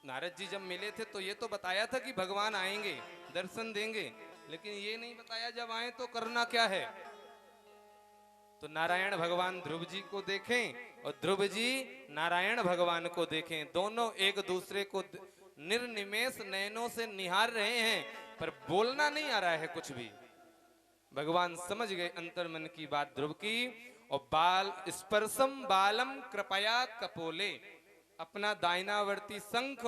नारद जी जब मिले थे तो ये तो बताया था कि भगवान आएंगे, दर्शन देंगे, लेकिन ये नहीं बताया जब आए तो करना क्या है। तो नारायण भगवान ध्रुव जी को देखें और ध्रुव जी नारायण भगवान को देखें, दोनों एक दूसरे को निर्निमेष नयनों से निहार रहे हैं, पर बोलना नहीं आ रहा है कुछ भी। भगवान समझ गए अंतर मन की बात ध्रुव की, और बाल स्पर्शम बालम कृपया कपोले, अपना दाहिनावर्ती शंख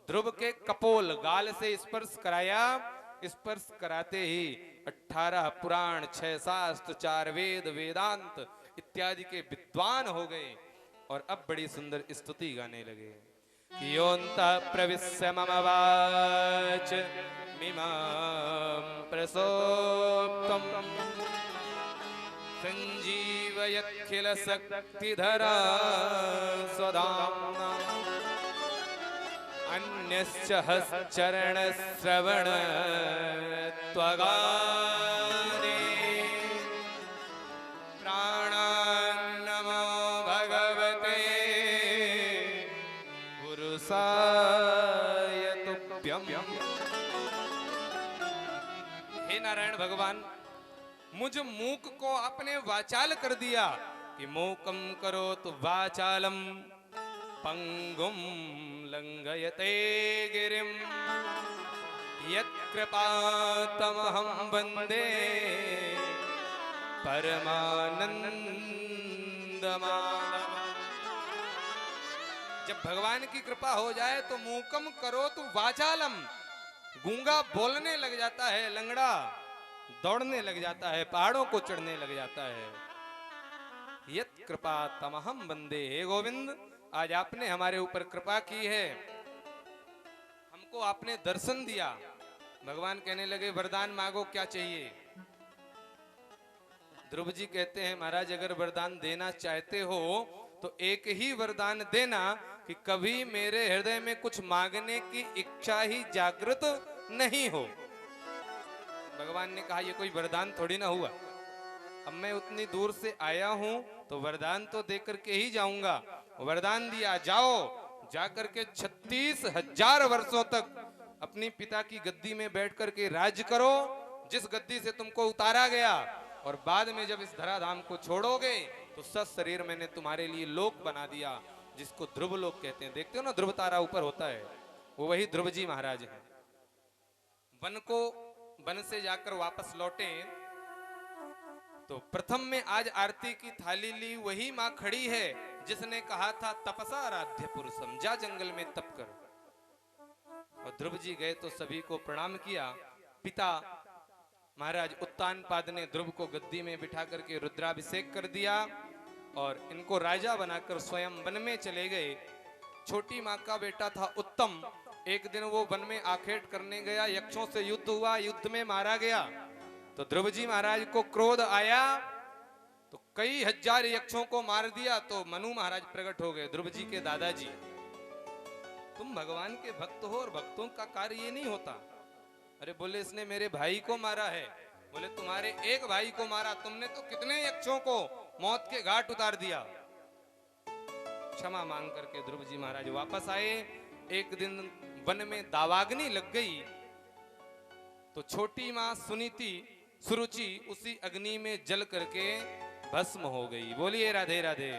ध्रुव के कपोल गाल से स्पर्श कराया। स्पर्श कराते ही 18 पुराण 6 शास्त्र 4 वेद वेदांत इत्यादि के विद्वान हो गए और अब बड़ी सुंदर स्तुति गाने लगे कि योऽन्तः प्रविश्य मम वाच मिमां प्रसोक्तम् संजीवयखिल शक्तिधरा स्वधाम्ना अन्यश्च हश्चरण श्रवण त्वगादि प्राणान्नमो भगवते पुरुषाय तुभ्यम्। हे नारायण भगवान, मुझ मूक को आपने वाचाल कर दिया कि मूकम करोतु वाचालम पंगुम लंघयते गिरिम यत्कृपातमहं वन्दे परमानंदमाधवम्। जब भगवान की कृपा हो जाए तो मूकम करोतु वाचालम, गूंगा बोलने लग जाता है, लंगड़ा दौड़ने लग जाता है, पहाड़ों को चढ़ने लग जाता है। यत कृपा तमहम वंदे, हे गोविंद आज आपने हमारे ऊपर कृपा की है, हमको आपने दर्शन दिया। भगवान कहने लगे वरदान मांगो, क्या चाहिए। ध्रुव जी कहते हैं महाराज अगर वरदान देना चाहते हो तो एक ही वरदान देना कि कभी मेरे हृदय में कुछ मांगने की इच्छा ही जागृत नहीं हो। भगवान ने कहा ये कोई वरदान थोड़ी ना हुआ, अब मैं उतनी दूर से आया हूं तो वरदान तो देकर के ही जाऊंगा। वरदान दिया, जाओ जाकर के 36,000 वर्षों तक अपनी पिता की गद्दी में बैठ करके राज करो, जिस गद्दी से तुमको उतारा गया, और बाद में जब इस धराधाम को छोड़ोगे तो सत शरीर मैंने तुम्हारे लिए लोक बना दिया, जिसको ध्रुव लोक कहते हैं। देखते हो ना ध्रुव तारा ऊपर होता है, वो वही ध्रुव जी महाराज है। वन से जाकर वापस लौटे तो प्रथम में आज आरती की थाली ली वही मां खड़ी है जिसने कहा था तपसा आराध्य पुरुषम, जा जंगल में तप कर। और ध्रुव जी गए तो सभी को प्रणाम किया। पिता महाराज उत्तानपाद ने ध्रुव को गद्दी में बिठा करके रुद्राभिषेक कर दिया और इनको राजा बनाकर स्वयं वन में चले गए। छोटी माँ का बेटा था उत्तम, एक दिन वो वन में आखेट करने गया, यक्षों से युद्ध हुआ, युद्ध में मारा गया। तो ध्रुव जी महाराज को क्रोध आया तो कई हजार यक्षों को मार दिया। तो मनु महाराज प्रकट हो गए, ध्रुव जी के दादाजी, तुम भगवान के भक्त हो और भक्तों का कार्य ये नहीं होता। अरे बोले इसने मेरे भाई को मारा है। बोले तुम्हारे एक भाई को मारा, तुमने तो कितने यक्षों को मौत के घाट उतार दिया। क्षमा मांग करके ध्रुव जी महाराज वापस आए। एक दिन वन में दावाग्नि लग गई तो छोटी मां सुनीति सुरुचि उसी अग्नि में जल करके भस्म हो गई। बोलिए राधे राधे।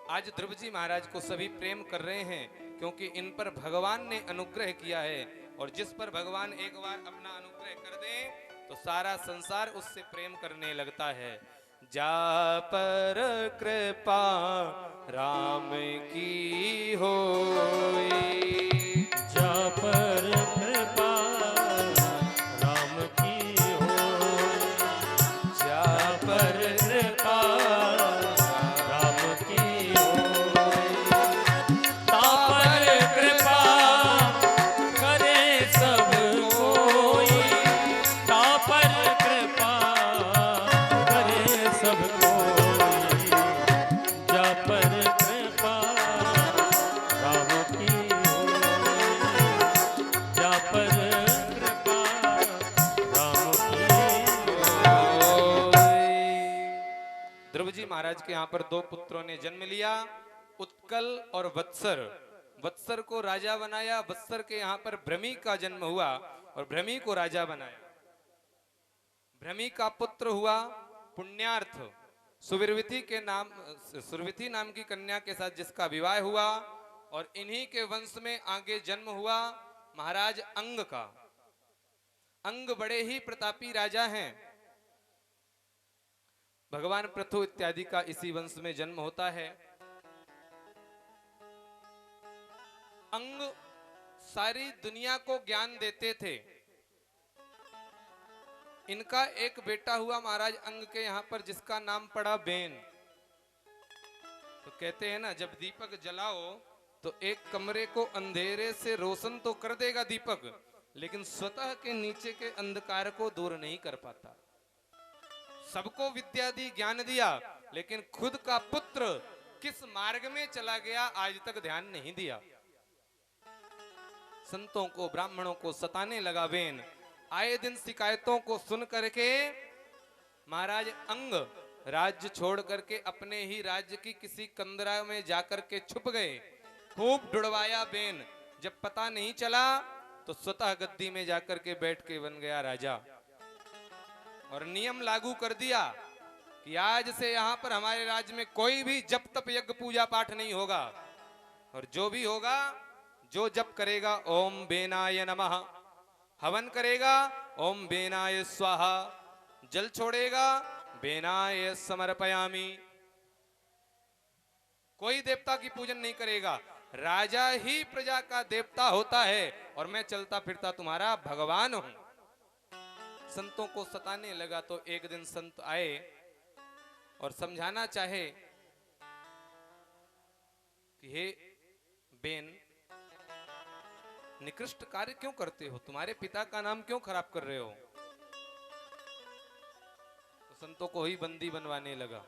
आज ध्रुव जी महाराज को सभी प्रेम कर रहे हैं क्योंकि इन पर भगवान ने अनुग्रह किया है, और जिस पर भगवान एक बार अपना अनुग्रह कर दे तो सारा संसार उससे प्रेम करने लगता है। जा पर कृपा राम की होई, जा पर कृपा राम की होई, जा पर कृपा राम की होई, ता पर कृपा करे सब कोई, ता पर कृपा करे सब कोई, जा पर कृपा राम की होई, जा पर कृपा राम की होई। ध्रुव जी महाराज के यहाँ पर दो पुत्रों ने जन्म लिया। उत्कल और वत्सर, वत्सर को राजा बनाया, वत्सर के यहाँ पर भ्रमी का जन्म हुआ और भ्रमी को राजा बनाया। भ्रमी का पुत्र हुआ पुण्यार्थ, सुविरवती के नाम, सुरवती नाम की कन्या के साथ जिसका विवाह हुआ, और इन्हीं के वंश में आगे जन्म हुआ महाराज अंग का। अंग बड़े ही प्रतापी राजा हैं। भगवान पृथु इत्यादि का इसी वंश में जन्म होता है। अंग सारी दुनिया को ज्ञान देते थे। इनका एक बेटा हुआ महाराज अंग के यहाँ पर जिसका नाम पड़ा बेन। तो कहते हैं ना, जब दीपक जलाओ तो एक कमरे को अंधेरे से रोशन तो कर देगा दीपक, लेकिन स्वतः के नीचे के अंधकार को दूर नहीं कर पाता। सबको विद्या दी, ज्ञान दिया, लेकिन खुद का पुत्र किस मार्ग में चला गया आज तक ध्यान नहीं दिया। संतों को, ब्राह्मणों को सताने लगा बेन। आए दिन शिकायतों को सुन करके महाराज अंग राज्य छोड़ करके अपने ही राज्य की किसी कंदरा में जाकर के छुप गए। खूब ढुड़वाया बेन, जब पता नहीं चला तो स्वतः गद्दी में जाकर के बैठ के बन गया राजा, और नियम लागू कर दिया कि आज से यहाँ पर हमारे राज्य में कोई भी जप तप यज्ञ पूजा पाठ नहीं होगा, और जो भी होगा, जो जप करेगा ओम बेनाय नमः, हवन करेगा ओम बेनाय स्वाहा, जल छोड़ेगा बेनाय समर्पयामि। कोई देवता की पूजन नहीं करेगा, राजा ही प्रजा का देवता होता है, और मैं चलता फिरता तुम्हारा भगवान हूं। संतों को सताने लगा तो एक दिन संत आए और समझाना चाहे कि हे बेन, निकृष्ट कार्य क्यों करते हो, तुम्हारे पिता का नाम क्यों खराब कर रहे हो। तो संतों को ही बंदी बनवाने लगा।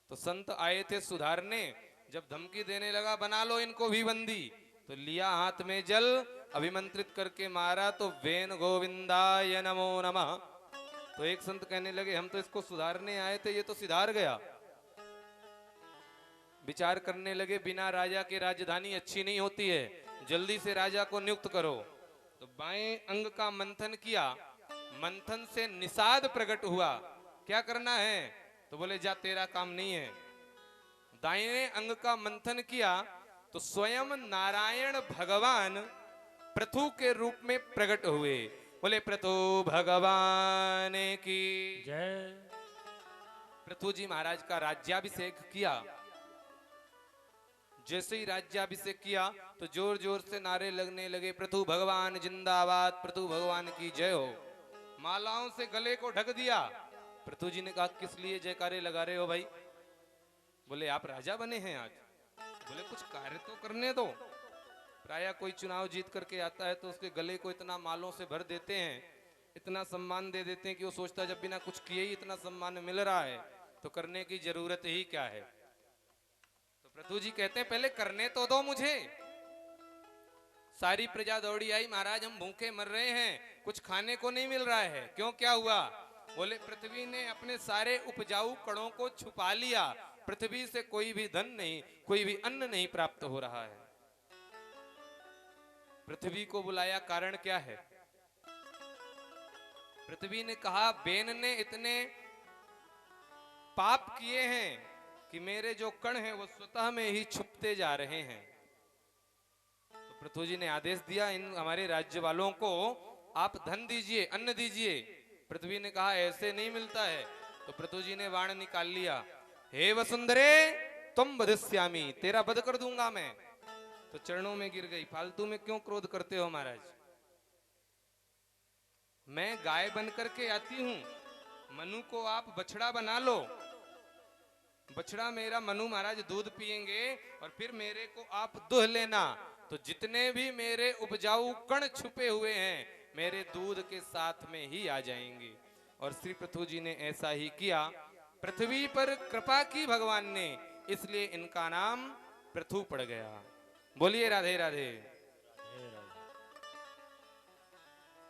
तो संत आए थे सुधारने, जब धमकी देने लगा बना लो इनको भी बंदी, तो लिया हाथ में जल, अभिमंत्रित करके मारा तो बेन गोविंदाय नमो नमः। तो एक संत कहने लगे हम तो इसको सुधारने आए थे, ये तो सिधार गया। विचार करने लगे बिना राजा के राजधानी अच्छी नहीं होती है, जल्दी से राजा को नियुक्त करो। तो बाएं अंग का मंथन किया, मंथन से निषाद प्रकट हुआ। क्या करना है, तो बोले जा तेरा काम नहीं है। दाहिने अंग का मंथन किया तो स्वयं नारायण भगवान पृथु के रूप में प्रकट हुए। बोले पृथु भगवान की जय। पृथु जी महाराज का राज्याभिषेक किया। जैसे ही राज्याभिषेक किया तो जोर जोर से नारे लगने लगे, पृथु भगवान जिंदाबाद, पृथु भगवान की जय हो। मालाओं से गले को ढक दिया। पृथु जी ने कहा किस लिए जयकारे लगा रहे हो भाई। बोले आप राजा बने हैं आज। बोले कुछ कार्य तो करने दो। प्रायः कोई चुनाव जीत करके आता है तो उसके गले को इतना मालों से भर देते हैं, इतना सम्मान दे देते हैं कि वो सोचता है जब बिना कुछ किए ही इतना सम्मान मिल रहा है तो करने की जरूरत ही क्या है। तो पृथु जी कहते हैं पहले करने तो दो मुझे। सारी प्रजा दौड़ी आई, महाराज हम भूखे मर रहे हैं, कुछ खाने को नहीं मिल रहा है। क्यों, क्या हुआ। बोले पृथ्वी ने अपने सारे उपजाऊ कणों को छुपा लिया, पृथ्वी से कोई भी धन नहीं, कोई भी अन्न नहीं प्राप्त हो रहा है। पृथ्वी को बुलाया, कारण क्या है। पृथ्वी ने कहा बेन ने इतने पाप किए हैं कि मेरे जो कण हैं वो स्वतः में ही छुपते जा रहे हैं। तो पृथ्वी जी ने आदेश दिया इन हमारे राज्य वालों को आप धन दीजिए, अन्न दीजिए। पृथ्वी ने कहा ऐसे नहीं मिलता है। तो पृथ्वी जी ने बाण निकाल लिया, हे वसुंधरे तुम वधिष्यामि, तेरा वध कर दूंगा मैं। तो चरणों में गिर गई, फालतू में क्यों क्रोध करते हो महाराज। मैं गाय बन करके आती हूं, मनु को आप बछड़ा बना लो। बछड़ा मेरा, मनु महाराज दूध पिएंगे और फिर मेरे को आप दुह लेना। तो जितने भी मेरे उपजाऊ कण छुपे हुए हैं मेरे दूध के साथ में ही आ जाएंगे। और श्री पृथु जी ने ऐसा ही किया। पृथ्वी पर कृपा की भगवान ने, इसलिए इनका नाम पृथु पड़ गया। बोलिए राधे राधे।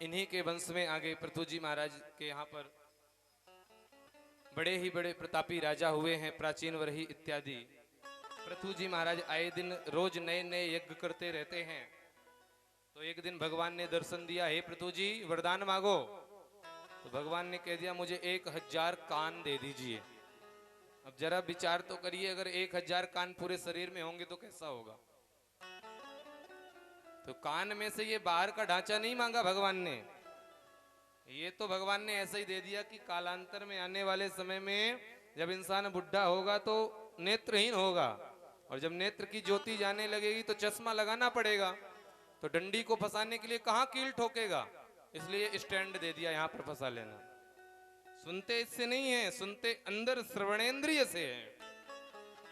इन्हीं के वंश में आगे पृथु जी महाराज के यहाँ पर बड़े ही बड़े प्रतापी राजा हुए हैं, प्राचीन वरही इत्यादि। पृथु जी महाराज आए दिन रोज नए नए यज्ञ करते रहते हैं। तो एक दिन भगवान ने दर्शन दिया, हे पृथु जी वरदान मांगो। तो भगवान ने कह दिया मुझे 1000 कान दे दीजिए। अब जरा विचार तो करिए, अगर 1000 कान पूरे शरीर में होंगे तो कैसा होगा। तो कान में से ये बाहर का ढांचा नहीं मांगा भगवान ने, ये तो भगवान ने ऐसा ही दे दिया कि कालांतर में आने वाले समय में जब इंसान बुढ़ा होगा तो नेत्रहीन होगा, और जब नेत्र की ज्योति जाने लगेगी तो चश्मा लगाना पड़ेगा। तो डंडी को फंसाने के लिए कहां कील ठोकेगा, इसलिए स्टैंड दे दिया, यहां पर फंसा लेना। सुनते इससे नहीं है, सुनते अंदर श्रवणेंद्रिय से है।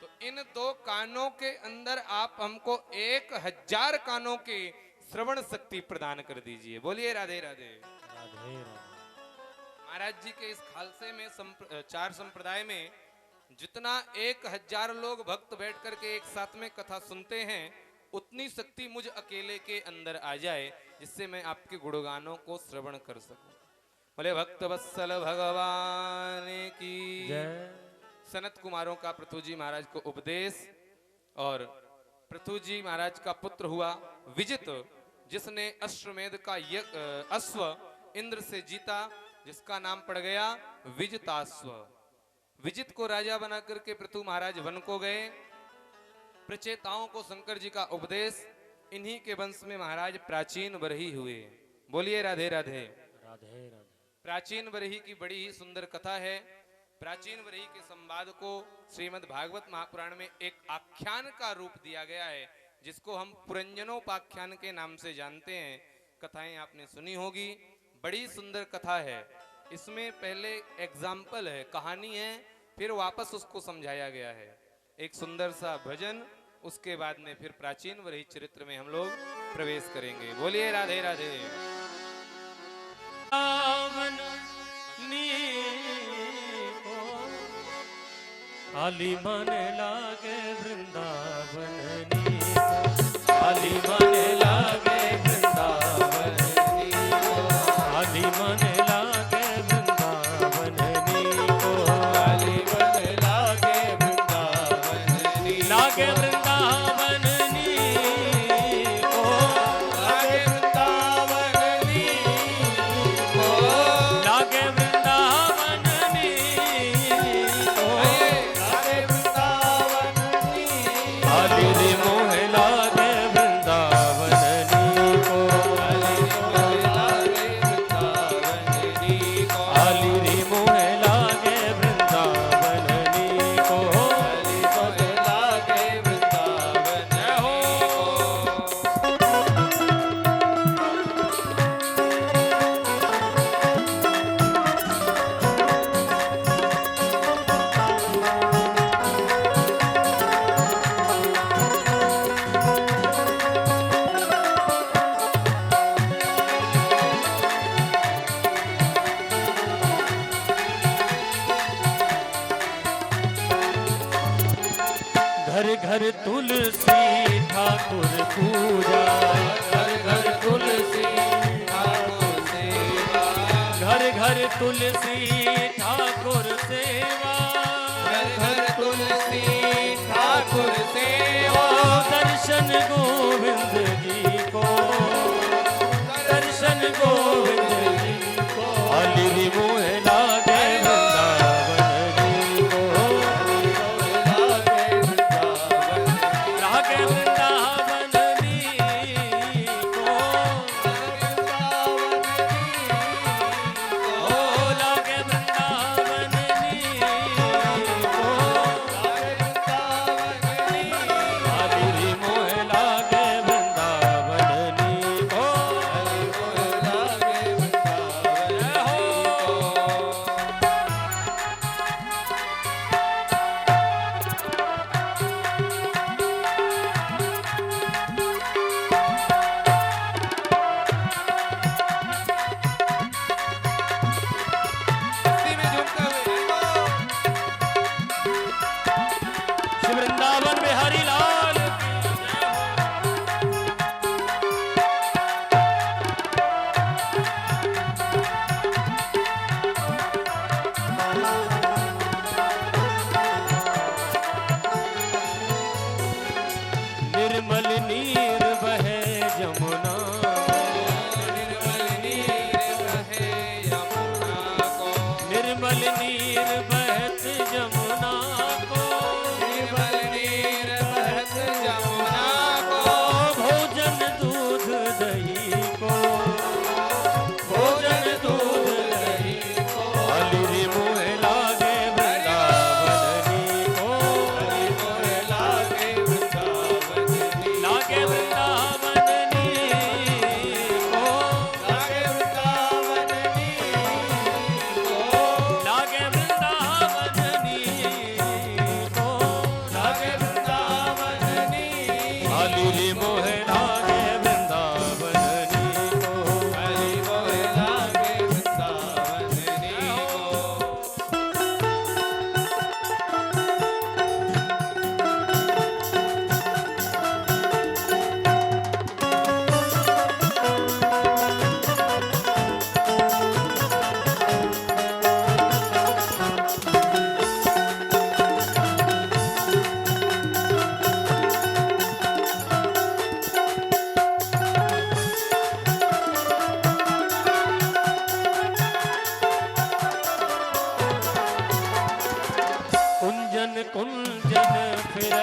तो इन 2 कानों के अंदर आप हमको 1000 कानों के श्रवण शक्ति प्रदान कर दीजिए। बोलिए राधे राधे। राधे राधे। महाराज जी के इस खालसे में 4 संप्रदाय में जितना 1000 लोग भक्त बैठ करके एक साथ में कथा सुनते हैं, उतनी शक्ति मुझ अकेले के अंदर आ जाए, जिससे मैं आपके गुणगानों को श्रवण कर सकूं। बोले भक्त वत्सल भगवान की जय। सनत कुमारों का पृथु जी महाराज को उपदेश, और पृथु जी महाराज का पुत्र हुआ विजित, जिसने अश्वमेध का अश्व इंद्र से जीता, जिसका नाम पड़ गया विजिताश्व। विजित को राजा बना करके पृथु महाराज वन को गए। प्रचेताओं को शंकर जी का उपदेश, इन्हीं के वंश में महाराज प्राचीन बरही हुए। बोलिए राधे राधे। राधे राधे। प्राचीन बरही की बड़ी ही सुंदर कथा है। प्राचीन बरही के संवाद को श्रीमद् भागवत महापुराण में एक आख्यान का रूप दिया गया है, जिसको हम पुरंजनोपाख्यान के नाम से जानते हैं। कथाएं आपने सुनी होगी, बड़ी सुंदर कथा है। इसमें पहले एग्जाम्पल है, कहानी है, फिर वापस उसको समझाया गया है। एक सुंदर सा भजन, उसके बाद में फिर प्राचीन बरही चरित्र में हम लोग प्रवेश करेंगे। बोलिए राधे राधे। आली मन लागे वृंदावन नी, आली मन लागे वृंदावन नी, आली मन लागे वृंदावन नी को, आली मन लागे वृंदावन नी, लागे वृंदावन नी को, लागे वृंदावन नी को, लागे वृंदावन नी को, आली रे मोह लागे वृंदावन नी को, आली रे मोह लागे वृंदावन नी को, घर घर तुलसी ठाकुर पूजा, घर घर तुलसी ठाकुर सेवा, घर घर तुलसी ठाकुर सेवा, घर घर तुलसी ठाकुर सेवा, दर्शन गोविंद जी को, दर्शन गोविंद जी को, आली रे मोह लागे वृंदावन नी को, लागे वृंदावन नी को, ओ लागे वृंदावन नी को, आली रे मोह लागे वृंदावन नी को,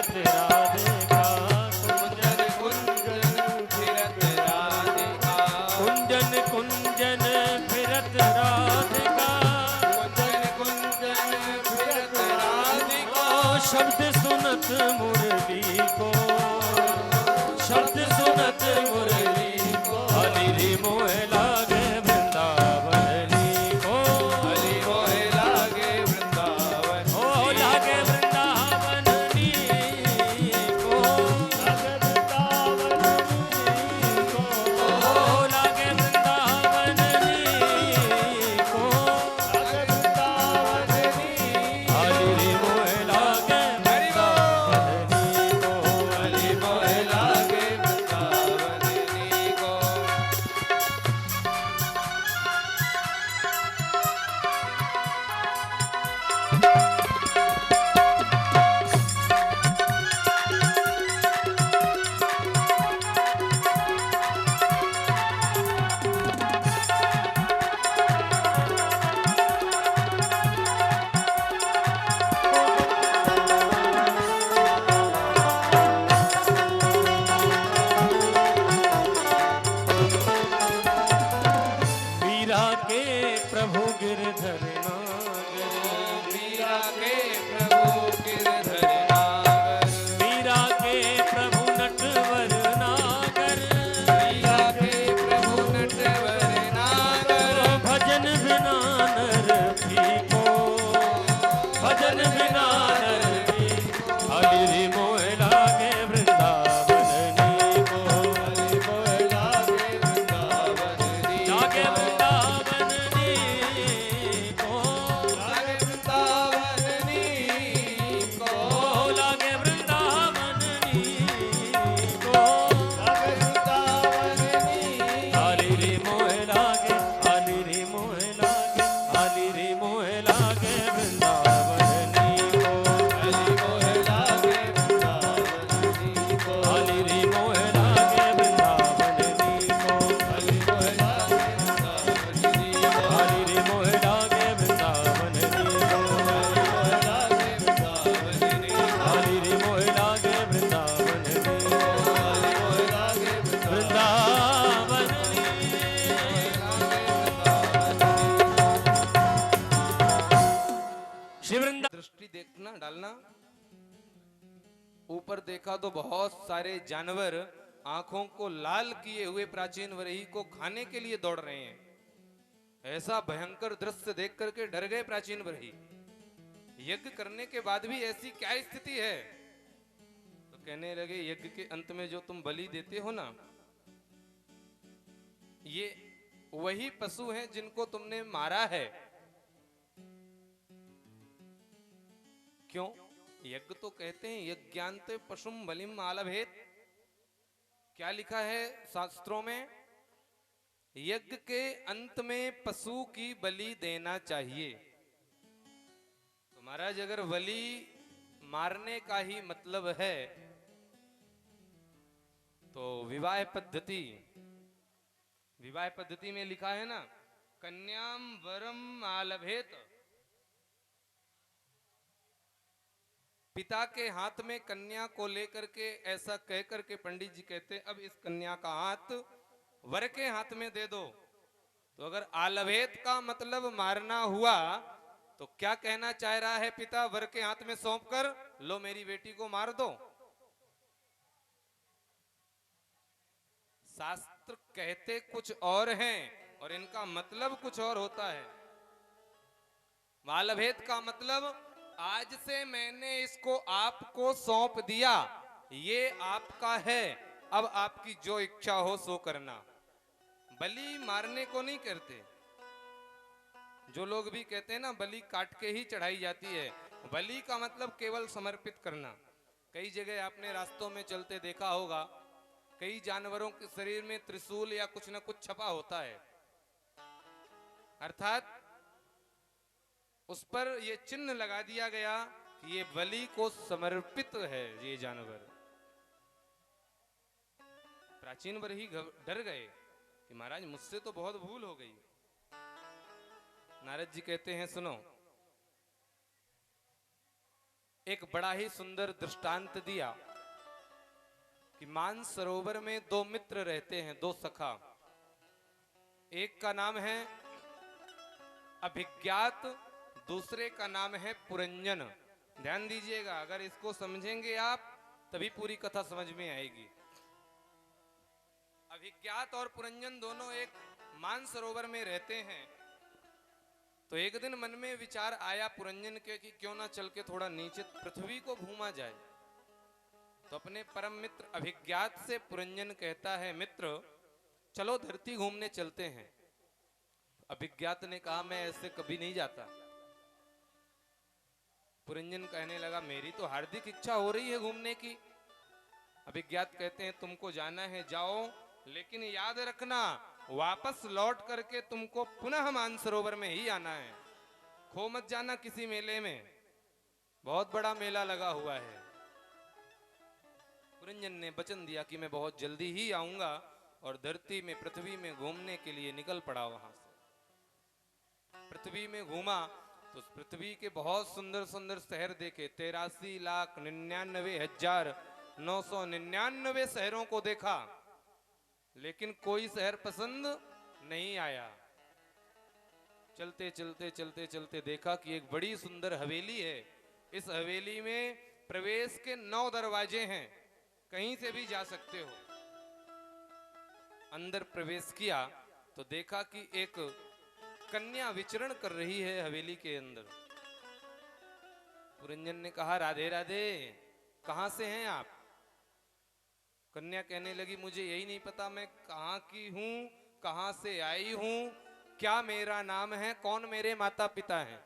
फिरत राधिका कुंजन कुंजन फिरत राधिका कुंजन कुंजन फिरत राधिका कुंजन कुंजन फिरत राधिका शब्द सुनत मुरली को शब्द सुनत मुरली को हरि रे मोह लागे वृंदावन को हरि मोह लागे वृंदावन ओ लागे वृंदावन को लागे वृंदावन को ओ लागे वृंदावन को लागे वृंदावन हरि रे मोह लागे वृंदावन को हरि मोह लागे वृंदावन को मीरा के प्रभु गिरधर नागर मीरा के प्रभु गिरधर नागर मीरा के प्रभु नटवर नागर मीरा के प्रभु नटवर नागर भजन बिना नर को भजन बिना नर हरि रे मोह लागे वृंदावन को हरि मोह लागे वृंदावन लागे वृंदावन को लागे वृंदावन को लागे वृंदावन को लागे वृंदावन हरि रे मोह लागे हरि रे मोह लागे हरि रे मोह लागे वृंदावन को हरि मोह लागे वृंदावन को हरि रे मोह लागे वृंदावन को हरि मोह लागे वृंदावन हरि रे मोह लागे वृंदावन को हरि रे मोह लागे वृंदावन वृंदावन श्री वृंदा दृष्टि देखना डालना ऊपर देखा तो बहुत सारे जानवर आंखों को लाल किए हुए प्राचीन वरही को खाने के लिए दौड़ रहे हैं। ऐसा भयंकर दृश्य देख करके डर गए प्राचीन वरही। यज्ञ करने के बाद भी ऐसी क्या स्थिति है? तो कहने लगे यज्ञ के अंत में जो तुम बलि देते हो ना, ये वही पशु हैं जिनको तुमने मारा है। क्यों? यज्ञ तो कहते हैं यज्ञान्ते पशुम बलिम आलभेत। क्या लिखा है शास्त्रों में? यज्ञ के अंत में पशु की बलि देना चाहिए। तो महाराज अगर बलि मारने का ही मतलब है तो विवाह पद्धति में लिखा है ना, कन्याम वरम आलभेत। पिता के हाथ में कन्या को लेकर के ऐसा कह करके पंडित जी कहते अब इस कन्या का हाथ वर के हाथ में दे दो। तो अगर आलभेत का मतलब मारना हुआ तो क्या कहना चाह रहा है पिता? वर के हाथ में सौंप कर लो मेरी बेटी को मार दो। शास्त्र कहते कुछ और हैं और इनका मतलब कुछ और होता है। आलभेत का मतलब आज से मैंने इसको आपको सौंप दिया, ये आपका है, अब आपकी जो इच्छा हो सो करना। बलि मारने को नहीं करते। जो लोग भी कहते हैं ना बलि काट के ही चढ़ाई जाती है, बलि का मतलब केवल समर्पित करना। कई जगह आपने रास्तों में चलते देखा होगा, कई जानवरों के शरीर में त्रिशूल या कुछ न कुछ छपा होता है, अर्थात उस पर यह चिन्ह लगा दिया गया कि ये बलि को समर्पित है ये जानवर। प्राचीन वरही डर गए कि महाराज मुझसे तो बहुत भूल हो गई। नारद जी कहते हैं सुनो, एक बड़ा ही सुंदर दृष्टांत दिया कि मानसरोवर में दो मित्र रहते हैं, दो सखा। एक का नाम है अभिज्ञात, दूसरे का नाम है पुरंजन। ध्यान दीजिएगा, अगर इसको समझेंगे आप तभी पूरी कथा समझ में आएगी। अभिज्ञात और पुरंजन दोनों एक मानसरोवर में रहते हैं। तो एक दिन मन में विचार आया पुरंजन के कि क्यों ना चल के थोड़ा नीचे पृथ्वी को घूमा जाए। तो अपने परम मित्र अभिज्ञात से पुरंजन कहता है, मित्र चलो धरती घूमने चलते हैं। अभिज्ञात ने कहा, मैं ऐसे कभी नहीं जाता। पुरंजन कहने लगा, मेरी तो हार्दिक इच्छा हो रही है घूमने की। अभिज्ञात कहते हैं, तुमको जाना है जाओ, लेकिन याद रखना वापस लौट करके तुमको पुनः मानसरोवर में ही आना है। खो मत जाना किसी मेले में, बहुत बड़ा मेला लगा हुआ है। पुरंजन ने वचन दिया कि मैं बहुत जल्दी ही आऊंगा, और धरती में पृथ्वी में घूमने के लिए निकल पड़ा। वहां से पृथ्वी में घूमा तो उस पृथ्वी के बहुत सुंदर सुंदर शहर देखे। 83,99,999 शहरों को देखा, लेकिन कोई शहर पसंद नहीं आया। चलते चलते चलते चलते देखा कि एक बड़ी सुंदर हवेली है। इस हवेली में प्रवेश के 9 दरवाजे हैं, कहीं से भी जा सकते हो। अंदर प्रवेश किया तो देखा कि एक कन्या विचरण कर रही है हवेली के अंदर। पुरंजन ने कहा, राधे राधे, कहां से हैं आप? कन्या कहने लगी, मुझे यही नहीं पता मैं कहां की हूं, कहां से आई हूं, क्या मेरा नाम है, कौन मेरे माता पिता हैं।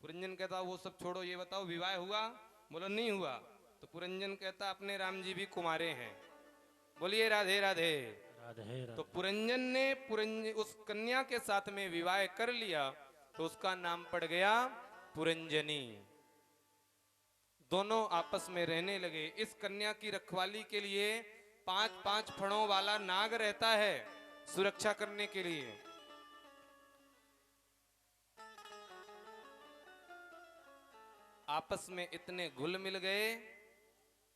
पुरंजन कहता, वो सब छोड़ो, ये बताओ विवाह हुआ? बोला नहीं हुआ। तो पुरंजन कहता, अपने राम जी भी कुमारे हैं। बोलिए राधे राधे। राधे राधे। तो पुरंजन ने उस कन्या के साथ में विवाह कर लिया, तो उसका नाम पड़ गया पुरंजनी। दोनों आपस में रहने लगे। इस कन्या की रखवाली के लिए 5-5 फणों वाला नाग रहता है, सुरक्षा करने के लिए। आपस में इतने घुल मिल गए,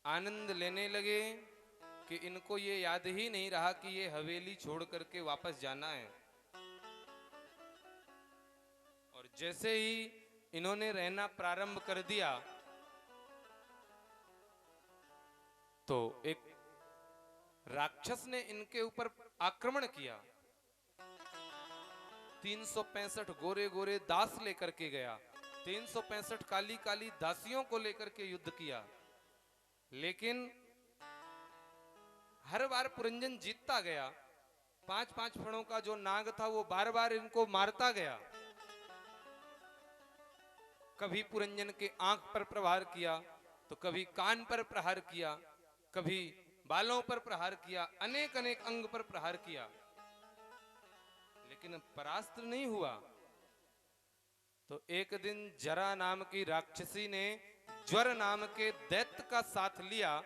आनंद लेने लगे कि इनको ये याद ही नहीं रहा कि ये हवेली छोड़ करके वापस जाना है। और जैसे ही इन्होंने रहना प्रारंभ कर दिया तो एक राक्षस ने इनके ऊपर आक्रमण किया। 365 गोरे गोरे दास लेकर के गया, 365 काली काली दासियों को लेकर के युद्ध किया। लेकिन हर बार पुरंजन जीतता गया। 5-5 फणों का जो नाग था वो बार बार इनको मारता गया। कभी पुरंजन के आंख पर प्रहार किया, तो कभी कान पर प्रहार किया, कभी बालों पर प्रहार किया, अनेक अनेक अंग पर प्रहार किया, लेकिन परास्त नहीं हुआ। तो एक दिन जरा नाम की राक्षसी ने ज्वर नाम के दैत्य का साथ लिया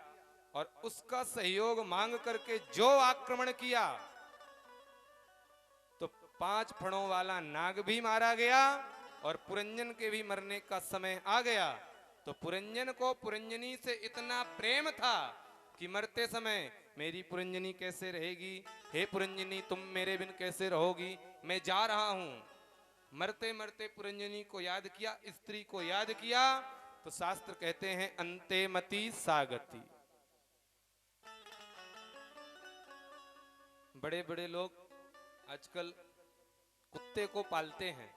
और उसका सहयोग मांग करके जो आक्रमण किया, तो 5 फणों वाला नाग भी मारा गया और पुरंजन के भी मरने का समय आ गया। तो पुरंजन को पुरंजनी से इतना प्रेम था कि मरते समय मेरी पुरंजनी कैसे रहेगी, हे पुरंजनी तुम मेरे बिन कैसे रहोगी, मैं जा रहा हूं। मरते मरते पुरंजनी को याद किया, स्त्री को याद किया, तो शास्त्र कहते हैं अंते मति सागति। बड़े बड़े लोग आजकल कुत्ते को पालते हैं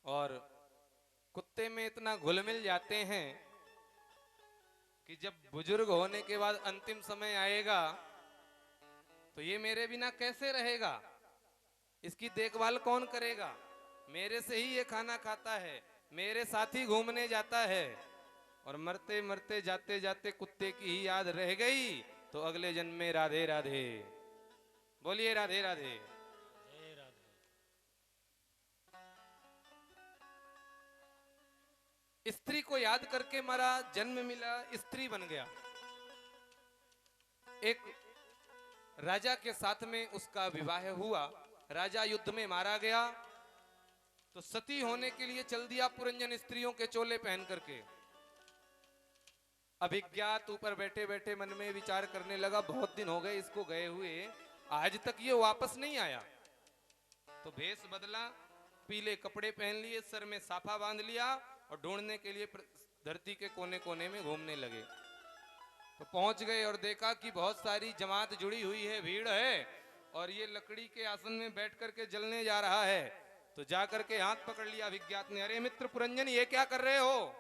और कुत्ते में इतना घुल मिल जाते हैं कि जब बुजुर्ग होने के बाद अंतिम समय आएगा तो ये मेरे बिना कैसे रहेगा, इसकी देखभाल कौन करेगा, मेरे से ही ये खाना खाता है, मेरे साथ ही घूमने जाता है। और मरते मरते जाते जाते कुत्ते की ही याद रह गई तो अगले जन्म में राधे राधे। बोलिए राधे राधे। स्त्री को याद करके मरा, जन्म मिला, स्त्री बन गया। एक राजा के साथ में उसका विवाह हुआ, राजा युद्ध में मारा गया। तो सती होने के लिए चल दिया पुरंजन स्त्रियों के चोले पहन करके। अभिज्ञात ऊपर बैठे बैठे मन में विचार करने लगा, बहुत दिन हो गए इसको गए हुए, आज तक ये वापस नहीं आया। तो भेष बदला, पीले कपड़े पहन लिए, सर में साफा बांध लिया और ढूंढने के लिए धरती के कोने कोने में घूमने लगे। तो पहुंच गए और देखा कि बहुत सारी जमात जुड़ी हुई है, भीड़ है, और ये लकड़ी के आसन में बैठ करके जलने जा रहा है। तो जाकर के हाथ पकड़ लिया अभिज्ञात ने, अरे मित्र पुरंजन ये क्या कर रहे हो?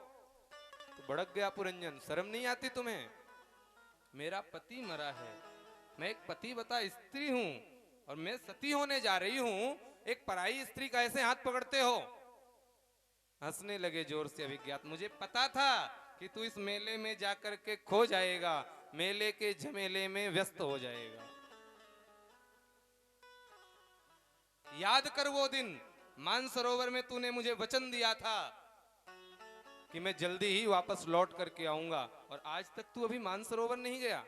तो भड़क गया पुरंजन, शर्म नहीं आती तुम्हें? मेरा पति मरा है, मैं एक पतिव्रता स्त्री हूं और मैं सती होने जा रही हूं, एक पराई स्त्री का ऐसे हाथ पकड़ते हो? हंसने लगे जोर से अभिज्ञात, मुझे पता था कि तू इस मेले में जाकर के खो जाएगा, मेले के झमेले में व्यस्त हो जाएगा। याद कर वो दिन मानसरोवर में तूने मुझे वचन दिया था कि मैं जल्दी ही वापस लौट करके आऊंगा, और आज तक तू अभी मानसरोवर नहीं गया।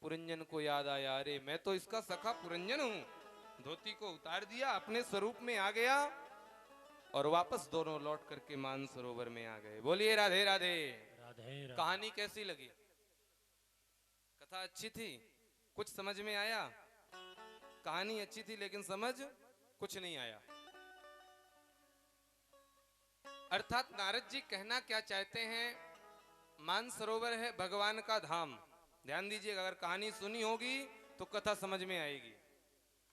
पुरंजन को याद आया, अरे मैं तो इसका सखा पुरंजन हूं। धोती को उतार दिया, अपने स्वरूप में आ गया और वापस दोनों लौट करके मानसरोवर में आ गए। बोलिए राधे राधे। राधे कहानी कैसी लगी? कथा अच्छी थी? कुछ समझ में आया? कहानी अच्छी थी लेकिन समझ कुछ नहीं आया। अर्थात नारद जी कहना क्या चाहते हैं, मानसरोवर है भगवान का धाम। ध्यान दीजिएगा, अगर कहानी सुनी होगी तो कथा समझ में आएगी।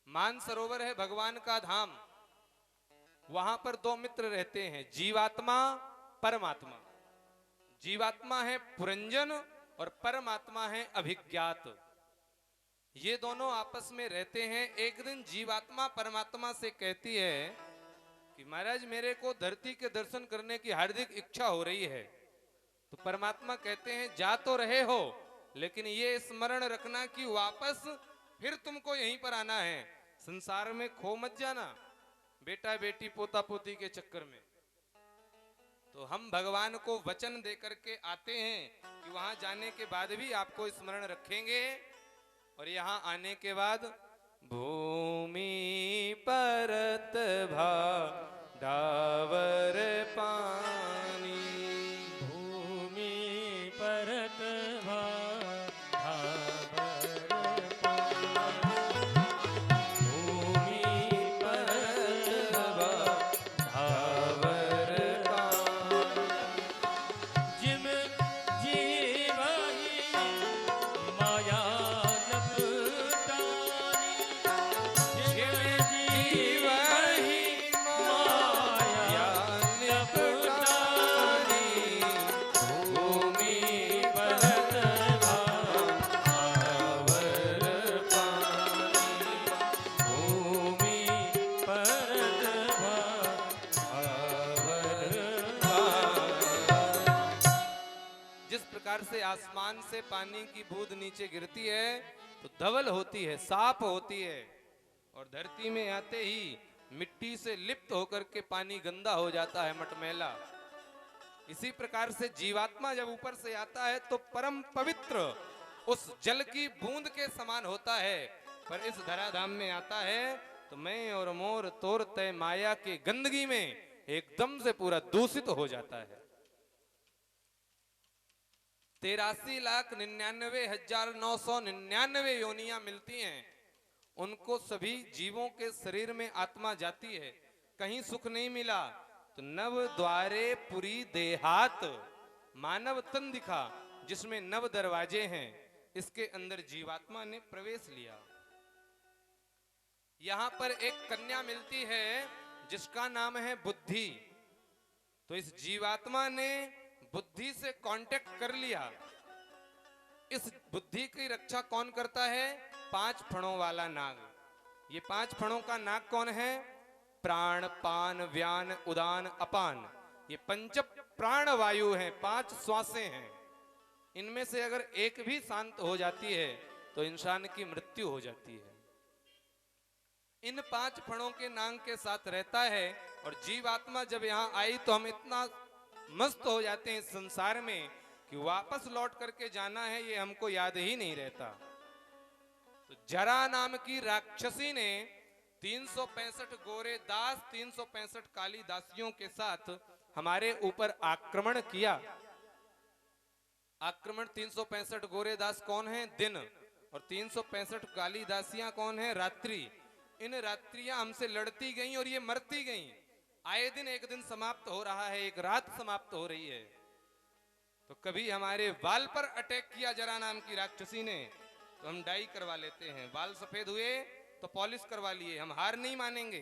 मानसरोवर है भगवान का धाम, वहां पर दो मित्र रहते हैं, जीवात्मा परमात्मा। जीवात्मा है पुरंजन और परमात्मा है अभिज्ञात। ये दोनों आपस में रहते हैं। एक दिन जीवात्मा परमात्मा से कहती है कि महाराज मेरे को धरती के दर्शन करने की हार्दिक इच्छा हो रही है। तो परमात्मा कहते हैं जा तो रहे हो, लेकिन ये स्मरण रखना कि वापस फिर तुमको यहीं पर आना है, संसार में खो मत जाना बेटा बेटी पोता पोती के चक्कर में। तो हम भगवान को वचन दे करके आते हैं कि वहां जाने के बाद भी आपको स्मरण रखेंगे, और यहाँ आने के बाद भूमि परत डावर पानी, भूमि परत डावर पानी, भूमि परत डावर पानी, जिम जीवहि माया से आसमान से पानी की बूंद नीचे गिरती है तो धवल होती है, साफ होती है, और धरती में आते ही मिट्टी से लिप्त होकर के पानी गंदा हो जाता है, मटमैला। इसी प्रकार से जीवात्मा जब ऊपर से आता है तो परम पवित्र उस जल की बूंद के समान होता है, पर इस धराधाम में आता है तो मैं और मोर तोर तय माया के गंदगी में एकदम से पूरा दूषित हो जाता है। 83,99,999 योनियां मिलती हैं, उनको सभी जीवों के शरीर में आत्मा जाती है, कहीं सुख नहीं मिला तो नव द्वारे पुरी देहात, मानव तन दिखा जिसमें 9 दरवाजे हैं, इसके अंदर जीवात्मा ने प्रवेश लिया। यहां पर एक कन्या मिलती है जिसका नाम है बुद्धि। तो इस जीवात्मा ने बुद्धि से कांटेक्ट कर लिया। इस बुद्धि की रक्षा कौन करता है? 5 फणों वाला नाग। ये 5 फणों का नाग कौन है? प्राण, पान, व्यान, उदान, अपान। ये पंच प्राण वायु हैं, 5 श्वासें हैं। इनमें से अगर एक भी शांत हो जाती है तो इंसान की मृत्यु हो जाती है। इन 5 फणों के नाग के साथ रहता है, और जीवात्मा जब यहाँ आई तो हम इतना मस्त हो जाते हैं संसार में कि वापस लौट करके जाना है ये हमको याद ही नहीं रहता। तो जरा नाम की राक्षसी ने 365 गोरे दास 365 काली दासियों के साथ हमारे ऊपर आक्रमण किया। आक्रमण 365 गोरे दास कौन है? दिन। और 365 काली दासियां कौन है? रात्रि। इन रात्रियां हमसे लड़ती गईं और ये मरती गईं। आए दिन एक दिन समाप्त हो रहा है, एक रात समाप्त हो रही है। तो कभी हमारे बाल पर अटैक किया जरा नाम की राक्षसी ने, तो हम डाई करवा लेते हैं। बाल सफेद हुए तो पॉलिश करवा लिए, हम हार नहीं मानेंगे।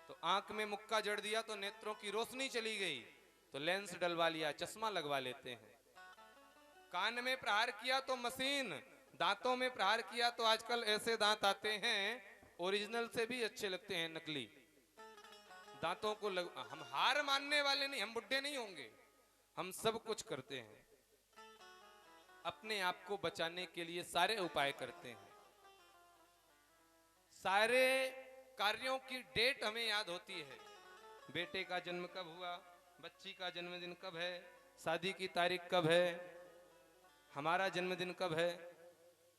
तो आंख में मुक्का जड़ दिया तो नेत्रों की रोशनी चली गई, तो लेंस डलवा लिया, चश्मा लगवा लेते हैं। कान में प्रहार किया तो मशीन, दांतों में प्रहार किया तो आजकल ऐसे दांत आते हैं ओरिजिनल से भी अच्छे लगते हैं नकली दांतों को हम हार मानने वाले नहीं, हम बुढ़े नहीं होंगे, हम सब कुछ करते हैं। अपने आप को बचाने के लिए सारे उपाय करते हैं। सारे कार्यों की डेट हमें याद होती है। बेटे का जन्म कब हुआ, बच्ची का जन्मदिन कब है, शादी की तारीख कब है, हमारा जन्मदिन कब है।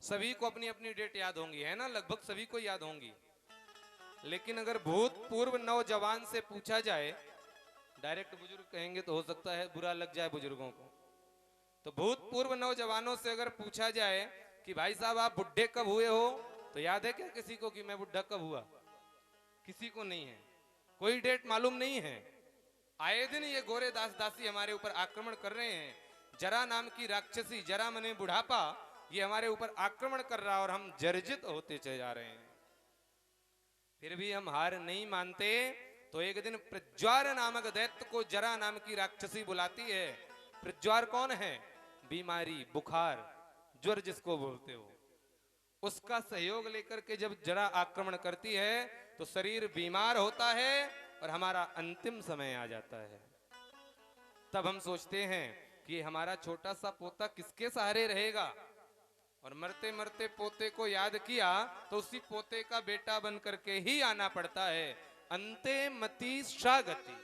सभी को अपनी अपनी डेट याद होंगी, है ना? लगभग सभी को याद होंगी। लेकिन अगर भूतपूर्व नौजवान से पूछा जाए, डायरेक्ट बुजुर्ग कहेंगे तो हो सकता है बुरा लग जाए बुजुर्गों को, तो भूतपूर्व नौजवानों से अगर पूछा जाए कि भाई साहब आप बुढ़े कब हुए हो, तो याद है क्या किसी को कि मैं बुढ़ा कब हुआ? किसी को नहीं है, कोई डेट मालूम नहीं है। आए दिन ये गोरे दास दासी हमारे ऊपर आक्रमण कर रहे हैं। जरा नाम की राक्षसी, जरा मने बुढ़ापा, ये हमारे ऊपर आक्रमण कर रहा और हम जर्जित होते चले जा रहे हैं। फिर भी हम हार नहीं मानते। तो एक दिन प्रज्वार नामक दैत्य को जरा नाम की राक्षसी बुलाती है। प्रज्वार कौन है? बीमारी, बुखार, ज्वर जिसको बोलते हो, उसका सहयोग लेकर के जब जरा आक्रमण करती है तो शरीर बीमार होता है और हमारा अंतिम समय आ जाता है। तब हम सोचते हैं कि हमारा छोटा सा पोता किसके सहारे रहेगा, और मरते मरते पोते को याद किया तो उसी पोते का बेटा बन करके ही आना पड़ता है। अंते मति शागति।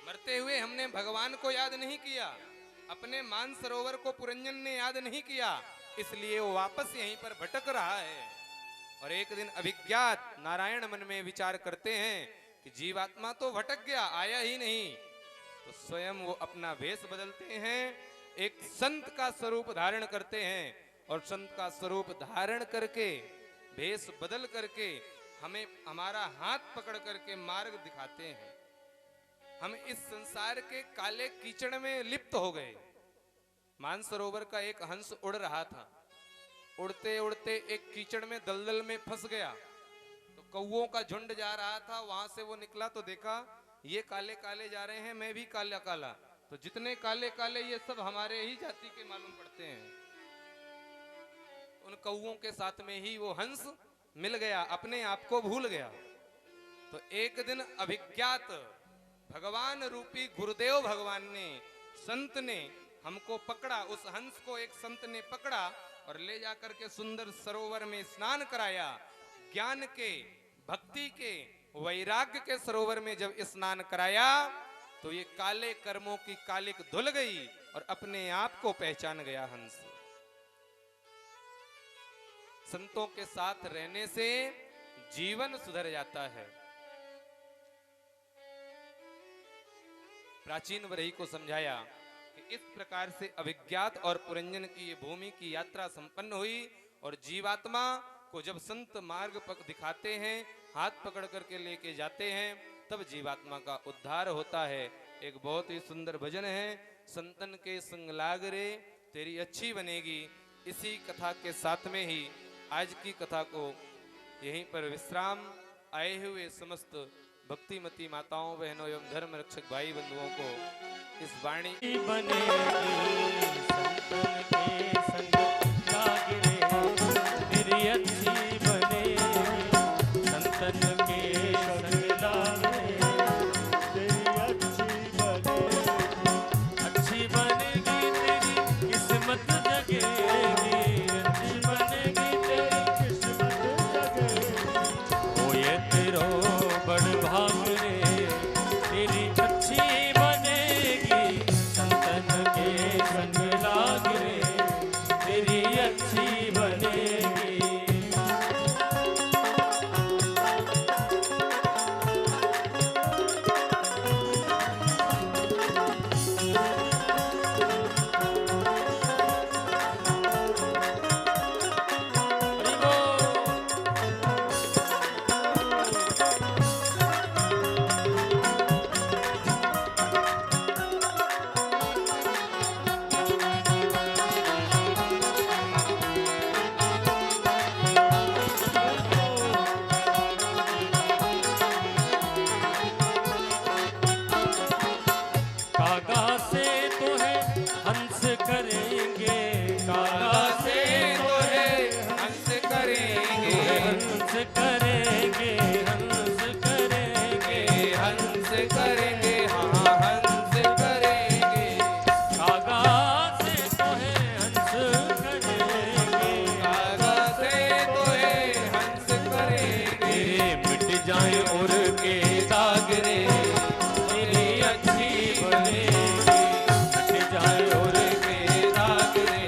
मरते हुए हमने भगवान को याद नहीं किया, अपने मान सरोवर को पुरंजन ने याद नहीं किया, इसलिए वो वापस यहीं पर भटक रहा है। और एक दिन अभिज्ञात नारायण मन में विचार करते हैं कि जीवात्मा तो भटक गया, आया ही नहीं। तो स्वयं वो अपना वेश बदलते हैं, एक संत का स्वरूप धारण करते हैं, और संत का स्वरूप धारण करके, वेश बदल करके हमें हमारा हाथ पकड़ करके मार्ग दिखाते हैं। हम इस संसार के काले कीचड़ में लिप्त हो गए। मानसरोवर का एक हंस उड़ रहा था, उड़ते उड़ते एक कीचड़ में दलदल में फंस गया। तो कौओं का झुंड जा रहा था, वहां से वो निकला तो देखा ये काले काले जा रहे हैं, मैं भी काला काला, तो जितने काले काले ये सब हमारे ही जाति के मालूम पड़ते हैं। उन कौओं के साथ में ही वो हंस मिल गया, अपने आप को भूल गया। तो एक दिन अभिज्ञात भगवान रूपी गुरुदेव भगवान ने, संत ने हमको पकड़ा, उस हंस को एक संत ने पकड़ा और ले जाकर के सुंदर सरोवर में स्नान कराया। ज्ञान के, भक्ति के, वैराग्य के सरोवर में जब स्नान कराया तो ये काले कर्मों की कालिक धुल गई और अपने आप को पहचान गया हंस। संतों के साथ रहने से जीवन सुधर जाता है। प्राचीन वरही को समझाया कि इस प्रकार से अभिज्ञात और पुरंजन की ये भूमि की यात्रा संपन्न हुई, और जीवात्मा को जब संत मार्ग पक दिखाते हैं, हाथ पकड़ करके लेके जाते हैं, तब जीवात्मा का उद्धार होता है। एक बहुत ही सुंदर भजन है, संतन के संग लाग रे तेरी अच्छी बनेगी। इसी कथा के साथ में ही आज की कथा को यहीं पर विश्राम। आए हुए समस्त भक्तिमती माताओं, बहनों एवं धर्म रक्षक भाई बंधुओं को इस वाणी बनेगी संतन के संग लाग रे तेरी अच्छी बनेगी, संतन के संग लाग रे तेरी अच्छी बनेगी, तेरी किस्मत जगेगी, अच्छी बनेगी तेरी किस्मत जगेगी। ओ ये तेरो बड़ भाग रे तेरी अच्छी बनेगी, संतन के संग लाग रे तेरी करेंगे, हंस करेंगे, हंस करेंगे, हाँ हंस करेंगे। कागा से तो है हंस करेंगे, कागा से तो है हंस करेंगे। तेरे मिट जाए और के दाग रे, तेरी अच्छी बनेगी। मिट जाए और के दाग रे,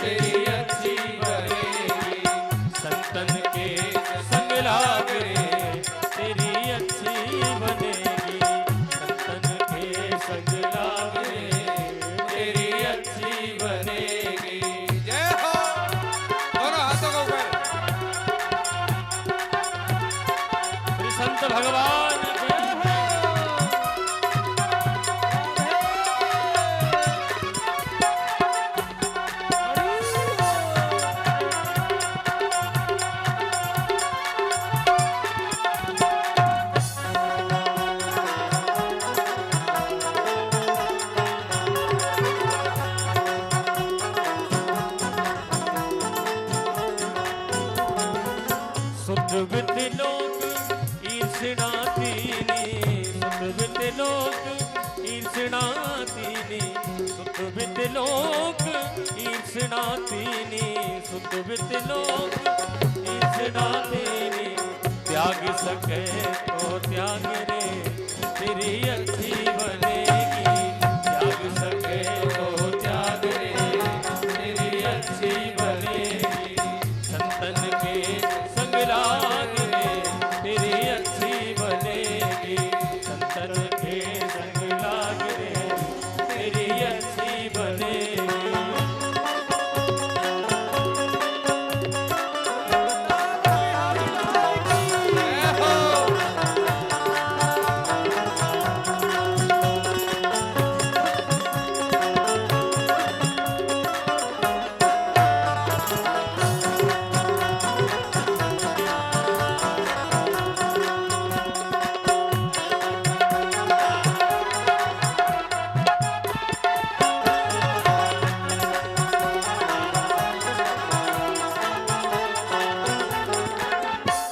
तेरी अच्छी बनेगी। संतन के संग लाग रे, तेरी अच्छी बनेगी। संतन के संग लाग रे, तेरी अच्छी बनेगी। जय हो, दोनों हाथों को ऊपर। श्री संत भगवान की जय। सुतवित लोक ईर्षणातीनी, सुतवित लोक ईर्षणातीनी, सुतवित लोक ईर्षणातीनी, सुतवित लोक ईर्षणातीनी। त्याग सके तो त्याग रे, तेरी अच्छी बनेगी। त्याग सके तो त्याग रे, तेरी अच्छी बनेगी। संतन के संग लाग रे, तेरी अच्छी बनेगी। संतन के संग लाग रे, तेरी अच्छी बनेगी। जय हो।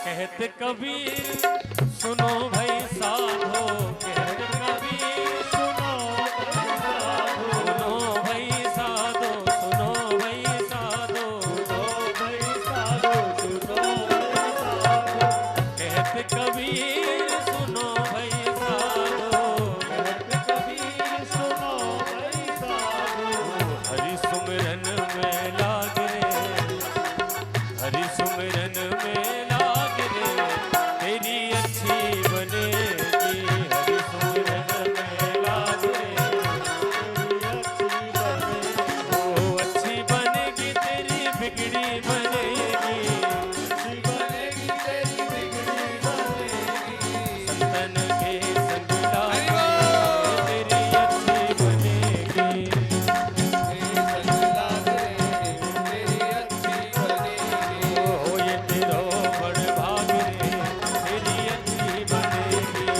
कहते कबीर सुनो भाई साधो, कहते कबीर सुनो भाई साधो, सुनो भाई साधो, सुनो भाई साधो, सुनो भाई साधो, सुनो भाई साधो। कहते कबीर सुनो भाई साधो, कहते कबीर सुनो भाई साधो। हरि सुमिरन में लाग रे, हरि सुमिरन में लाग रे, तेरी अच्छी बनेगी। हरि सुमिरन में लाग रे, तेरी अच्छी बनेगी। ओ अच्छी बनेगी, तेरी बिगड़ी बनेगी। अच्छी बनेगी, तेरी बिगड़ी बनेगी। संतन के संग लाग रे, तेरी अच्छी बनेगी। हो ये तेरो बड़ भाग रे, तेरी अच्छी बनेगी।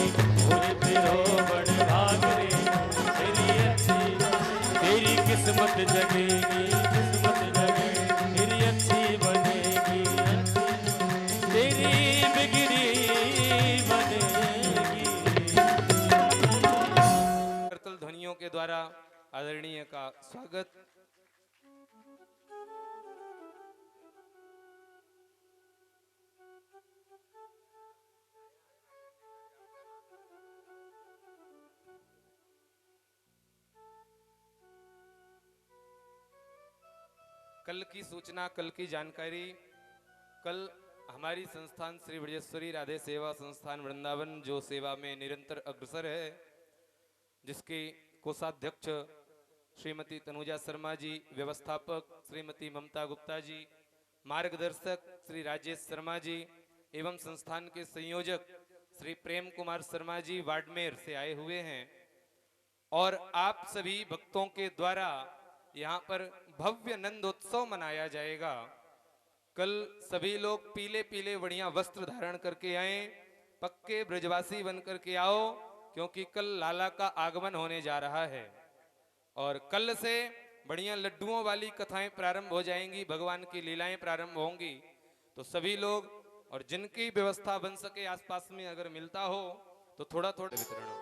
हो ये तेरो बड़ भाग रे, तेरी अच्छी, तेरी किस्मत जगेगी। किस्मत जगेगी, तेरी अच्छी बनेगी। तेरी बिगड़ी बनेगी। करतल ध्वनियों के द्वारा आदरणीय का स्वागत। कल की सूचना, कल की जानकारी। कल हमारी संस्थान श्री ब्रजेश्वरी राधे सेवा संस्थान वृंदावन जो सेवा में निरंतर अग्रसर है, जिसके कोषाध्यक्ष श्रीमती तनुजा शर्मा जी, व्यवस्थापक श्रीमती ममता गुप्ता जी, मार्गदर्शक श्री राजेश शर्मा जी एवं संस्थान के संयोजक श्री प्रेम कुमार शर्मा जी बाड़मेर से आए हुए हैं। और आप सभी भक्तों के द्वारा यहाँ पर भव्य नंदोत्सव मनाया जाएगा। कल सभी लोग पीले पीले बढ़िया वस्त्र धारण करके आए, पक्के ब्रजवासी बन करके आओ, क्योंकि कल लाला का आगमन होने जा रहा है। और कल से बढ़िया लड्डुओं वाली कथाएं प्रारंभ हो जाएंगी, भगवान की लीलाएं प्रारंभ होंगी। तो सभी लोग और जिनकी व्यवस्था बन सके आसपास में अगर मिलता हो तो थोड़ा थोड़ा वितरण हो।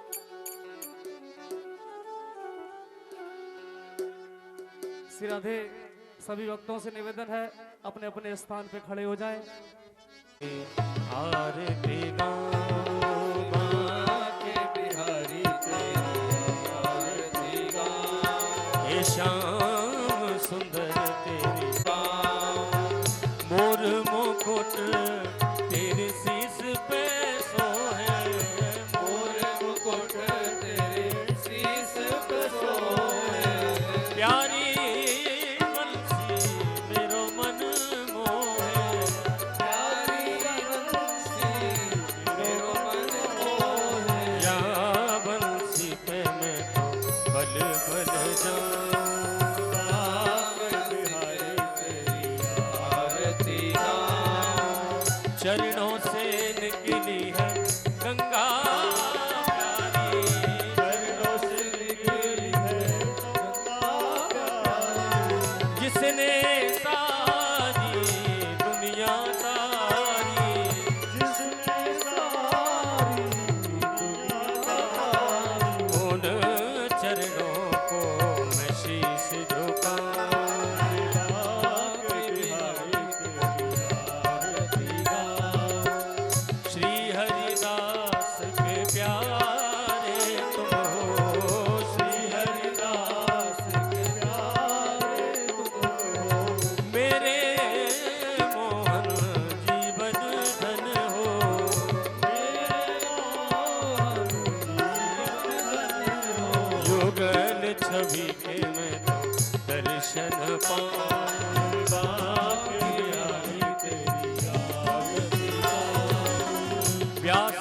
श्री राधे, सभी भक्तों से निवेदन है अपने अपने स्थान पे खड़े हो जाएं। आरती गाओ माँ के बिहारी तेरी आरती गाओ, हे श्याम सुंदर तेरी मोर मुकुट तेरे शीस पे सोहे, मोर मुकुट तेरे शीस पे सोहे, प्यारी बंसी मेरो मन मोहे, प्यारी बंसी मेरो मन मोहे, या बंसी पे मैं तो बल बल जाऊं, चरणों से निकली है गंगा प्यारी, चरणों से निकली है गंगा प्यारी, जिसने सारी दुनिया तारी, जिसने सारी दुनिया तारी, उन चरणों को मैं शीश झुकाऊं, छवि के मैं तो दर्शन पाऊं, बाप की आई तेरी आरती गाऊं, व्यास